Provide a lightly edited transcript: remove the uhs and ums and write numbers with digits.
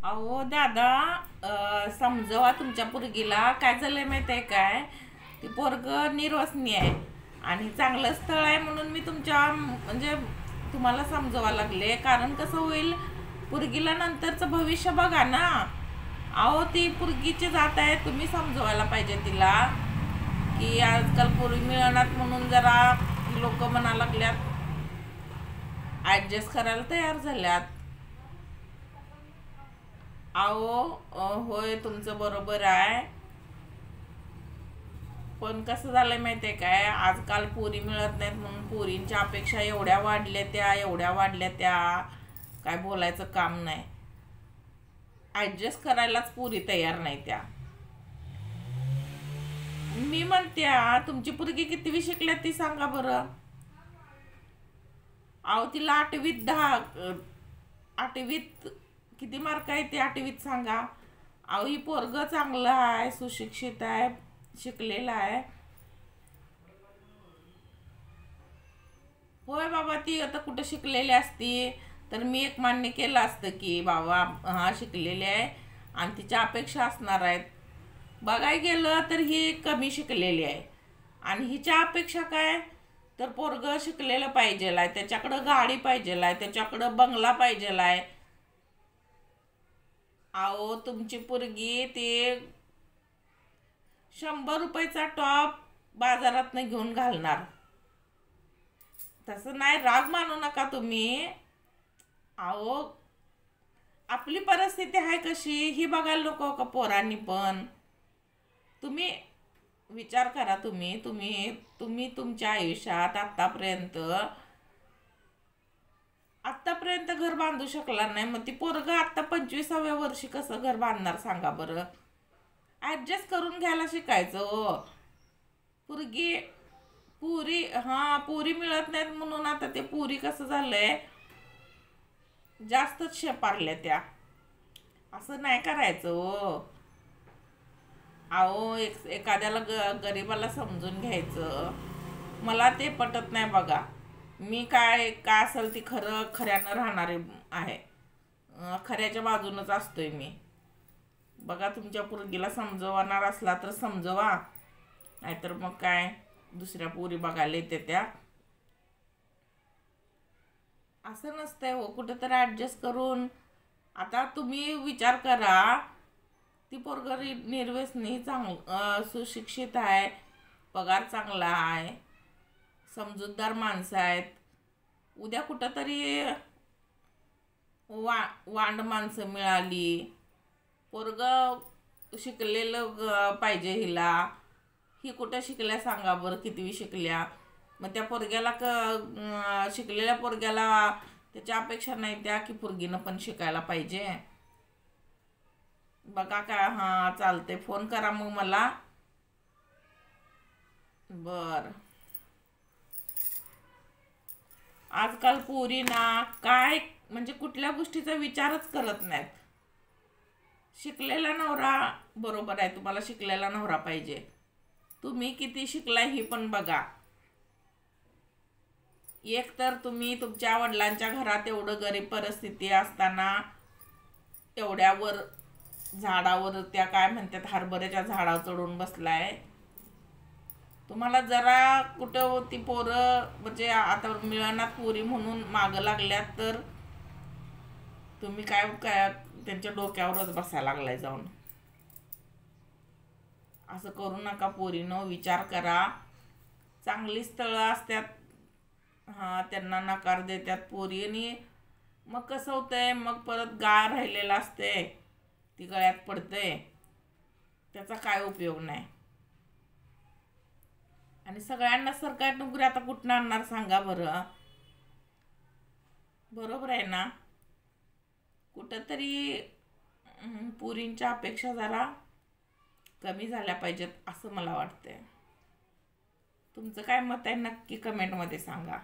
अहो दादा, समजवा तुमच्या पोरगीला. काय झालंय माहिती आहे काय? ती पोरग निर्वसनी आहे आणि चांगलं स्थळ आहे म्हणून मी तुमच्या म्हणजे तुम्हाला समजवा लागले. कारण कसं होईल, पोरगीला नंतरचं भविष्य बघा ना. अहो ती पोरगीची जात आहे, तुम्ही समजवायला पाहिजे तिला की आजकाल पोरी मिळणार म्हणून जरा लोक म्हणा लागल्यात, ॲडजस्ट करायला तयार झाल्यात. अहो होय, तुमचं बरोबर आहे. पण कसं झालंय माहिती आहे काय, आजकाल पोरी मिळत नाहीत म्हणून पोरींच्या अपेक्षा एवढ्या वाढल्या त्या काय बोलायचं काम नाही. ॲडजस्ट करायलाच पोरी तयार नाही त्या. मी म्हणते तुमची पोरगी कितवी शिकल्या ती सांगा बरं. अहो तिला आठवीत किती मार्क आहे ते आठवीत सांगा. अहो ही पोरग चांगलं आहे, सुशिक्षित आहे, शिकलेला आहे. होय बाबा, ती आता कुठं शिकलेली असती तर मी एक मान्य केलं असतं की बाबा हा शिकलेली आहे आणि तिच्या अपेक्षा असणार आहेत. बघायला गेलं तर ही कमी शिकलेली आहे आणि हिच्या अपेक्षा काय, तर पोरग शिकलेलं पाहिजेल आहे, त्याच्याकडं गाडी पाहिजेल आहे, त्याच्याकडं बंगला पाहिजेल आहे. अहो तुमची पोरगी ते 100 रुपयाचा टॉप बाजारातनं घेऊन घालणार. तसं नाही, राग मानू नका तुम्ही. अहो आपली परिस्थिती आहे कशी ही बघायला नको का पोरांनी पण. तुम्ही विचार करा. तुम्ही तुम्ही तुम्ही तुमच्या आयुष्यात आत्तापर्यंत घर बांधू शकला नाही, मग ती पोरग आत्ता 25व्या वर्षी कसं घर बांधणार सांगा बरं. ॲडजस्ट करून घ्यायला शिकायचं हो. पुरगी पुरी मिळत नाहीत म्हणून आता ते पुरी कसं झालंय, जास्तच शेपारल्या त्या. असं नाही करायचं हो. अहो एखाद्याला गरीबाला समजून घ्यायचं. मला ते पटत नाही बघा. मी काय काय असेल ती खऱ्यानं राहणारे आहे. खऱ्याच्या बाजूनच असतोय मी. बघा तुमच्या पोरगीला समजवणार असला तर समजवा, नाहीतर मग काय दुसऱ्या पोरी बघायला येते त्या. असं नसतंय हो, कुठं तर ॲडजस्ट करून. आता तुम्ही विचार करा, ती पोरग निर्व्यसनी सुशिक्षित आहे, पगार चांगला आहे, समजूतदार माणसं आहेत. उद्या कुठं तरी वांड माणसं मिळाली, पोरग शिकलेलं पाहिजे हिला. ही कुठं शिकल्या सांगा बरं, कितवी शिकल्या. मग त्या पोरग्याला शिकलेल्या पोरग्याला त्याच्या अपेक्षा नाही त्या की पोरगीनं पण शिकायला पाहिजे. बघा काय, चालते, फोन करा मग मला. बर. आजकाल पोरी ना काय म्हणजे कुठल्या गोष्टीचा विचारच करत नाहीत. शिकलेला नवरा बरोबर आहे, तुम्हाला शिकलेला नवरा पाहिजे. तुम्ही किती शिकलाय हे पण बघा. एक तर तुम्ही तुमच्या वडिलांच्या घरात एवढं गरीब परिस्थिती असताना एवढ्यावर झाडावर, त्या काय म्हणतात हरभऱ्याच्या झाडावर चढून बसलाय. तुम्हाला जरा कुठं ती पोरं म्हणजे आता मिळणार पोरी म्हणून मागं लागल्यात तर तुम्ही काय काय त्यांच्या डोक्यावरच बसायला लागलाय जाऊन. असं करू नका पोरीनं, विचार करा. चांगली स्थळं असतात, त्यांना नकार देतात पोरी. आणि मग कसं होतंय, मग परत गाळ राहिलेला असते, ती गळ्यात पडते, त्याचा काय उपयोग नाही. आणि सगळ्यांना सरकारी नोकरी आता कुठं आणणार सांगा बरं. बरोबर आहे ना. कुठंतरी पोरींच्या अपेक्षा जरा कमी झाल्या पाहिजेत असं मला वाटतंय. तुमचं काय मत आहे नक्की कमेंटमध्ये सांगा.